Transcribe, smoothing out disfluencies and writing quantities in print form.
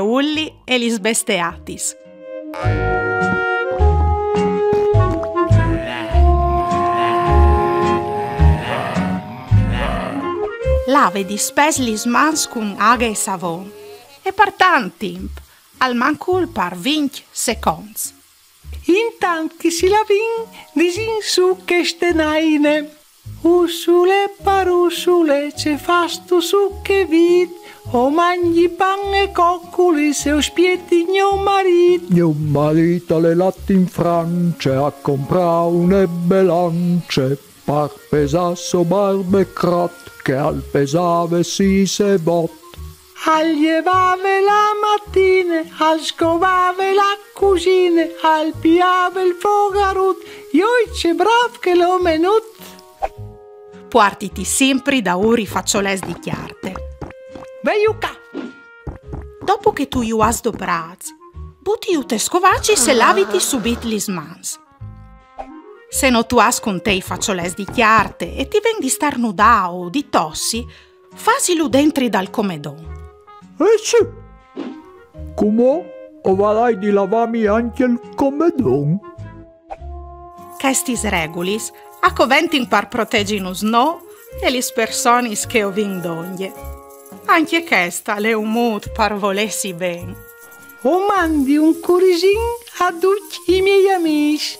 ulli e gli sbesteatis. Lave dispes lis mans cun aghe e savon e per tant timp, al mancul par 20 seconds. Intant che si lavin, disin su che stenaine. Usule par usule, ce fas tu su che vid, o mangi pan e coccoli se o spieti gnò marit. Mio marito le latte in Francia a comprare une belance, par pesasso barbe crot, che al pesave si se bot. Al llevave la mattina, al scovave la cucina, al piave il fogarut, io c'è brav che l'ho menut. Puartiti sempre da uri faccioles di chiarte. Veiuca! Dopo che tu iu has dobrats, buti iu te scovaci se laviti subit lis mans. Se no tu has con te i faccioles di chiarte e ti ven di starnudà o di tossi, fasilu dentri dal comedon. Sì! Come ovarai di lavami anche il comedon? Chestis regulis a coventin par proteginus no e lis personis che ovin doglie. Anche chesta le umut par volessi ben. O mandi un curisin a tutti i miei amici.